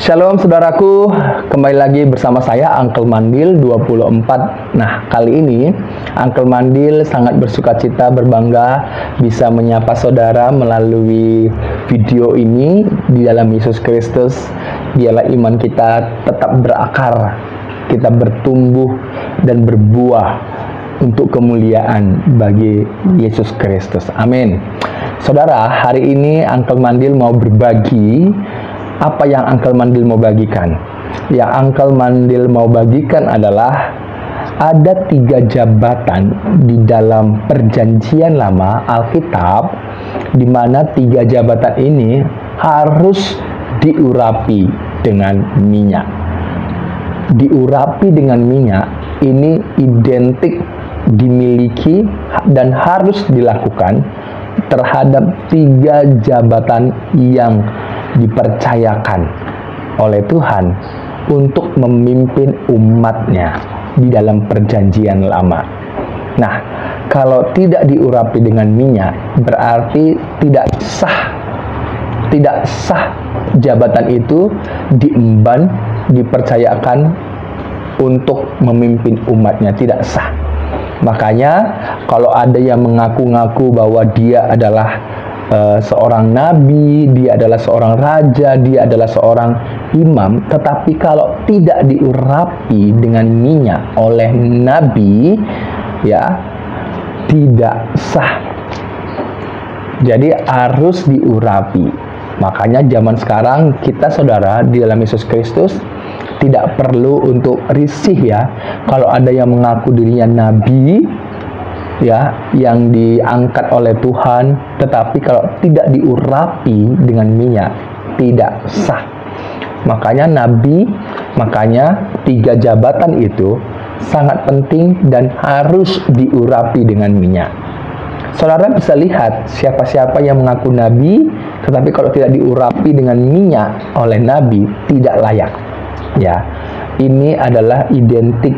Shalom saudaraku, kembali lagi bersama saya Uncle Mandil 24. Nah, kali ini Uncle Mandil sangat bersukacita, berbangga bisa menyapa saudara melalui video ini di dalam Yesus Kristus. Biarlah iman kita tetap berakar, kita bertumbuh dan berbuah untuk kemuliaan bagi Yesus Kristus. Amin. Saudara, hari ini Uncle Mandil mau berbagi. Apa yang Uncle Mandil mau bagikan? Yang Uncle Mandil mau bagikan adalah ada 3 jabatan di dalam perjanjian lama Alkitab, di mana 3 jabatan ini harus diurapi dengan minyak. Diurapi dengan minyak ini identik dimiliki dan harus dilakukan terhadap 3 jabatan yang dipercayakan oleh Tuhan untuk memimpin umatnya di dalam perjanjian lama. Nah, kalau tidak diurapi dengan minyak, berarti tidak sah jabatan itu diemban, dipercayakan untuk memimpin umatnya, tidak sah. Makanya kalau ada yang mengaku-ngaku bahwa dia adalah seorang nabi, dia adalah seorang raja, dia adalah seorang imam, tetapi kalau tidak diurapi dengan minyak oleh nabi, ya tidak sah. Jadi harus diurapi. Makanya zaman sekarang kita saudara di dalam Yesus Kristus tidak perlu untuk risih ya kalau ada yang mengaku dirinya nabi, ya, yang diangkat oleh Tuhan, tetapi kalau tidak diurapi dengan minyak tidak sah. Makanya makanya 3 jabatan itu sangat penting dan harus diurapi dengan minyak. Saudara bisa lihat siapa-siapa yang mengaku nabi, tetapi kalau tidak diurapi dengan minyak oleh nabi tidak layak. Ya, ini adalah identik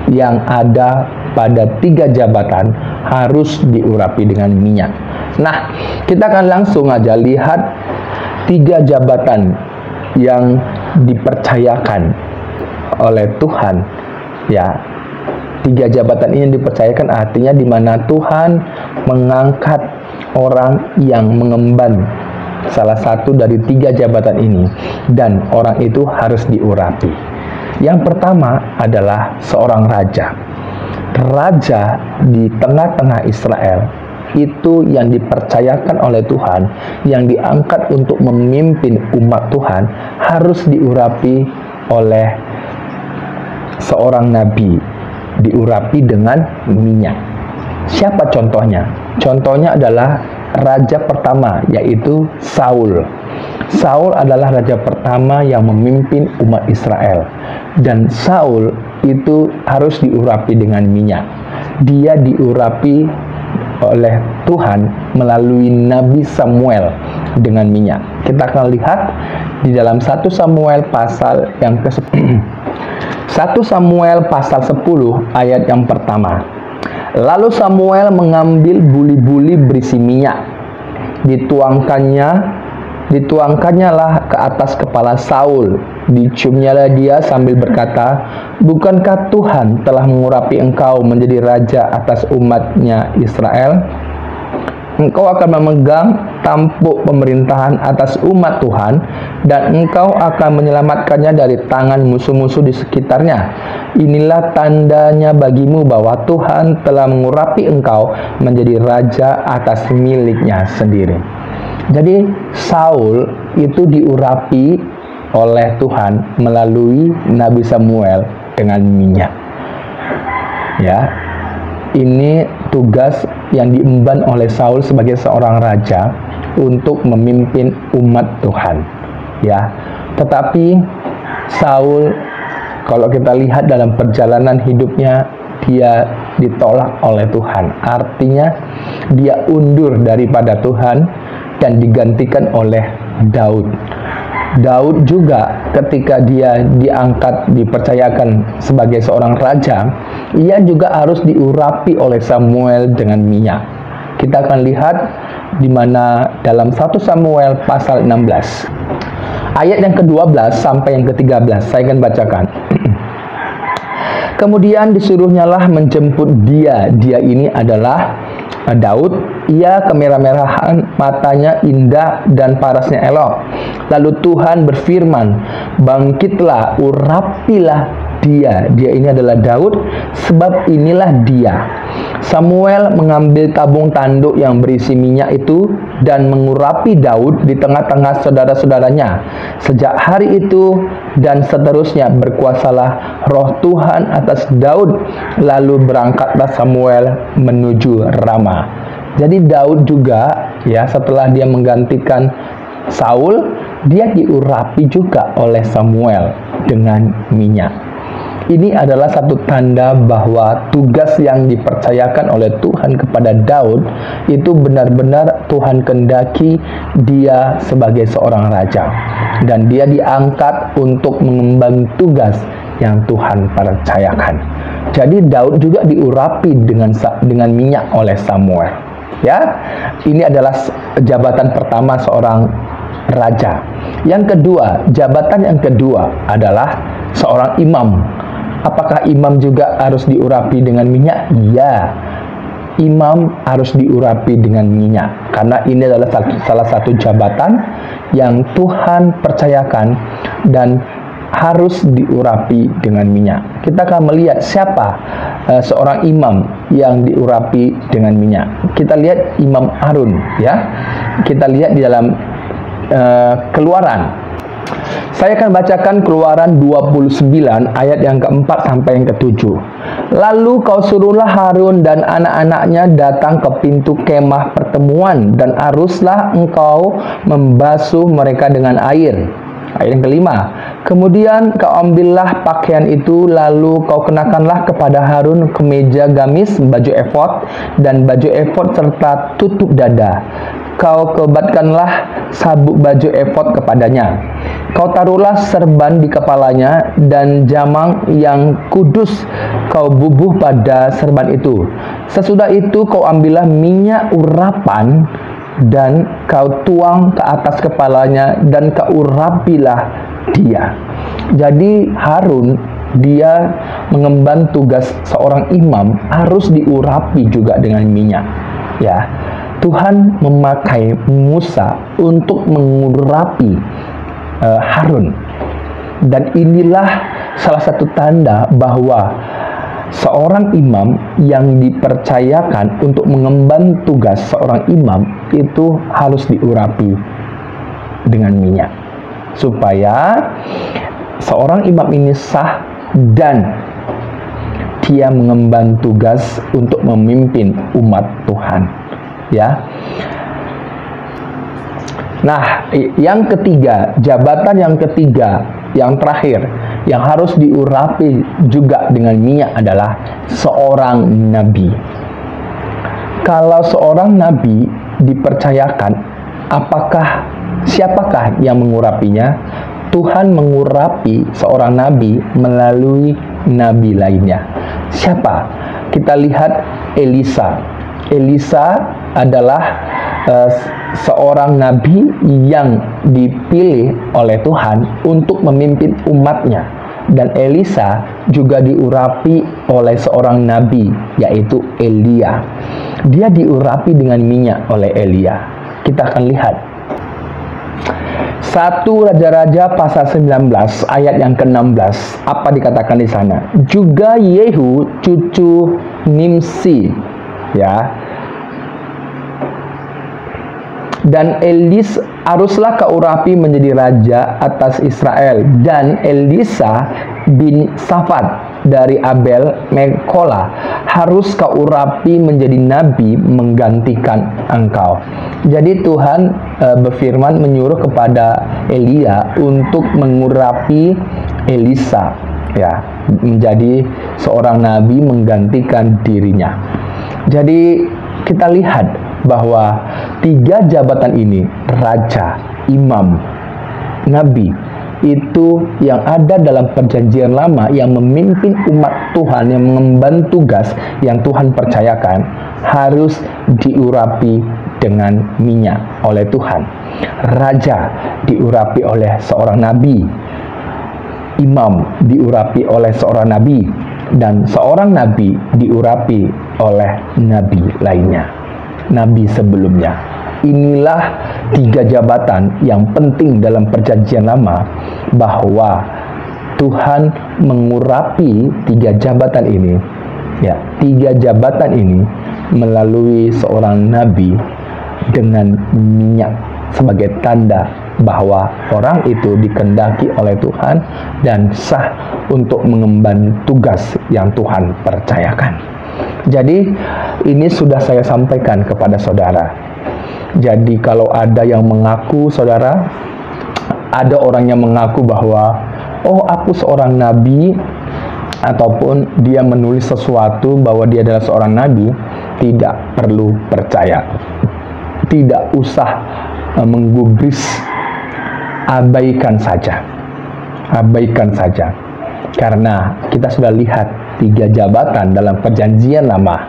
yang ada pada 3 jabatan harus diurapi dengan minyak. Nah, kita akan langsung aja lihat 3 jabatan yang dipercayakan oleh Tuhan. Ya, 3 jabatan ini dipercayakan artinya di mana Tuhan mengangkat orang yang mengemban salah satu dari 3 jabatan ini, dan orang itu harus diurapi. Yang pertama adalah seorang raja. Raja di tengah-tengah Israel itu yang dipercayakan oleh Tuhan, yang diangkat untuk memimpin umat Tuhan, harus diurapi oleh seorang nabi, diurapi dengan minyak. Siapa contohnya? Contohnya adalah raja pertama, yaitu Saul. Saul adalah raja pertama yang memimpin umat Israel, dan Saul itu harus diurapi dengan minyak. Dia diurapi oleh Tuhan melalui Nabi Samuel dengan minyak. Kita akan lihat di dalam 1 Samuel pasal yang ke-10. 1 Samuel pasal 10 ayat yang pertama. Lalu Samuel mengambil buli-buli berisi minyak, dituangkannyalah ke atas kepala Saul. Diciumnyalah dia sambil berkata, "Bukankah Tuhan telah mengurapi engkau menjadi raja atas umatnya Israel? Engkau akan memegang tampuk pemerintahan atas umat Tuhan, dan engkau akan menyelamatkannya dari tangan musuh-musuh di sekitarnya. Inilah tandanya bagimu bahwa Tuhan telah mengurapi engkau menjadi raja atas miliknya sendiri." Jadi Saul itu diurapi oleh Tuhan melalui Nabi Samuel dengan minyak. Ya, ini tugas yang diemban oleh Saul sebagai seorang raja untuk memimpin umat Tuhan. Ya, tetapi Saul, kalau kita lihat dalam perjalanan hidupnya, dia ditolak oleh Tuhan. Artinya dia undur daripada Tuhan dan digantikan oleh Daud. Daud juga ketika dia diangkat, dipercayakan sebagai seorang raja, ia juga harus diurapi oleh Samuel dengan minyak. Kita akan lihat di mana dalam 1 Samuel pasal 16 Ayat yang ke-12 sampai yang ke-13 saya akan bacakan. Kemudian disuruhnyalah menjemput dia. Dia ini adalah Daud. Ia kemerah-merahan, matanya indah dan parasnya elok. Lalu Tuhan berfirman, bangkitlah, urapilah dia. Dia ini adalah Daud, sebab inilah dia. Samuel mengambil tabung tanduk yang berisi minyak itu dan mengurapi Daud di tengah-tengah saudara-saudaranya. Sejak hari itu dan seterusnya berkuasalah roh Tuhan atas Daud. Lalu berangkatlah Samuel menuju Rama. Jadi Daud juga, ya, setelah dia menggantikan Saul, dia diurapi juga oleh Samuel dengan minyak. Ini adalah satu tanda bahwa tugas yang dipercayakan oleh Tuhan kepada Daud itu benar-benar Tuhan kehendaki dia sebagai seorang raja. Dan dia diangkat untuk mengemban tugas yang Tuhan percayakan. Jadi Daud juga diurapi dengan minyak oleh Samuel. Ya, ini adalah jabatan pertama seorang raja. Yang kedua, jabatan yang kedua adalah seorang imam. Apakah imam juga harus diurapi dengan minyak? Iya, imam harus diurapi dengan minyak. Karena ini adalah salah satu jabatan yang Tuhan percayakan dan harus diurapi dengan minyak. Kita akan melihat siapa seorang imam yang diurapi dengan minyak. Kita lihat Imam Harun, ya. Kita lihat di dalam Keluaran. Saya akan bacakan Keluaran 29 ayat yang keempat sampai yang ketujuh. Lalu kau suruhlah Harun dan anak-anaknya datang ke pintu kemah pertemuan, dan haruslah engkau membasuh mereka dengan air. Ayat yang kelima, kemudian kau ambillah pakaian itu, lalu kau kenakanlah kepada Harun kemeja gamis, baju efod, dan baju efod serta tutup dada. Kau kebatkanlah sabuk baju efod kepadanya. Kau taruhlah serban di kepalanya, dan jamang yang kudus kau bubuh pada serban itu. Sesudah itu kau ambillah minyak urapan, dan kau tuang ke atas kepalanya, dan kau urapilah dia. Jadi Harun, dia mengemban tugas seorang imam, harus diurapi juga dengan minyak. Ya, Tuhan memakai Musa untuk mengurapi Harun. Dan inilah salah satu tanda bahwa seorang imam yang dipercayakan untuk mengemban tugas seorang imam itu harus diurapi dengan minyak, supaya seorang imam ini sah dan dia mengemban tugas untuk memimpin umat Tuhan, ya. Nah, yang ketiga, jabatan yang ketiga, yang terakhir, yang harus diurapi juga dengan minyak adalah seorang nabi. Kalau seorang nabi dipercayakan, siapakah yang mengurapinya? Tuhan mengurapi seorang nabi melalui nabi lainnya. Siapa? Kita lihat Elisa. Elisa adalah seorang nabi yang dipilih oleh Tuhan untuk memimpin umatnya. Dan Elisa juga diurapi oleh seorang nabi, yaitu Elia. Dia diurapi dengan minyak oleh Elia. Kita akan lihat 1 Raja-Raja pasal 19 ayat yang ke-16. Apa dikatakan di sana? Juga Yehu cucu Nimsi, ya. Dan Elis haruslah kau urapi menjadi raja atas Israel, dan Elisa bin Safat dari Abel Mekola harus kau urapi menjadi nabi menggantikan engkau. Jadi Tuhan berfirman menyuruh kepada Elia untuk mengurapi Elisa, ya, menjadi seorang nabi menggantikan dirinya. Jadi kita lihat bahwa tiga jabatan ini, raja, imam, nabi, itu yang ada dalam perjanjian lama yang memimpin umat Tuhan, yang mengemban tugas yang Tuhan percayakan, harus diurapi dengan minyak oleh Tuhan. raja diurapi oleh seorang nabi, imam diurapi oleh seorang nabi, dan seorang nabi diurapi oleh nabi lainnya, nabi sebelumnya. Inilah 3 jabatan yang penting dalam perjanjian lama, bahwa Tuhan mengurapi 3 jabatan ini, ya, 3 jabatan ini melalui seorang nabi dengan minyak sebagai tanda bahwa orang itu dikehendaki oleh Tuhan dan sah untuk mengemban tugas yang Tuhan percayakan. Jadi ini sudah saya sampaikan kepada saudara. Jadi kalau ada yang mengaku, saudara, ada orang yang mengaku bahwa oh, aku seorang nabi, ataupun dia menulis sesuatu bahwa dia adalah seorang nabi, tidak perlu percaya. Tidak usah menggubris, abaikan saja. Abaikan saja. Karena kita sudah lihat 3 jabatan dalam perjanjian lama.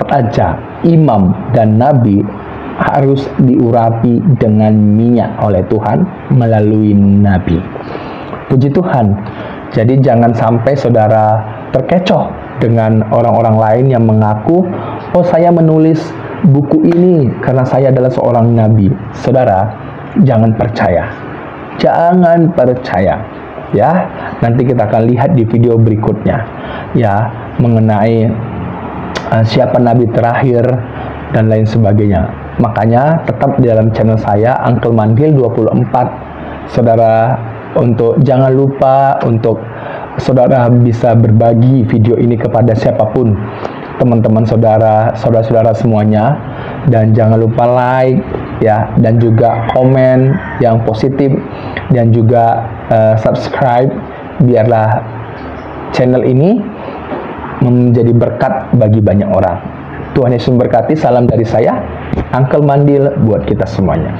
Raja, imam, dan nabi harus diurapi dengan minyak oleh Tuhan melalui nabi. Puji Tuhan. Jadi jangan sampai saudara terkecoh dengan orang-orang lain yang mengaku, oh, saya menulis buku ini karena saya adalah seorang nabi. Saudara, jangan percaya. Jangan percaya. Ya, nanti kita akan lihat di video berikutnya, ya, mengenai siapa nabi terakhir dan lain sebagainya. Makanya tetap di dalam channel saya, Uncle Mandil 24. Saudara, untuk jangan lupa untuk saudara bisa berbagi video ini kepada siapapun, teman-teman saudara, saudara-saudara semuanya, dan jangan lupa like, ya, dan juga komen yang positif, dan juga subscribe, biarlah channel ini menjadi berkat bagi banyak orang. Tuhan Yesus memberkati. Salam dari saya, Uncle Mandil, buat kita semuanya.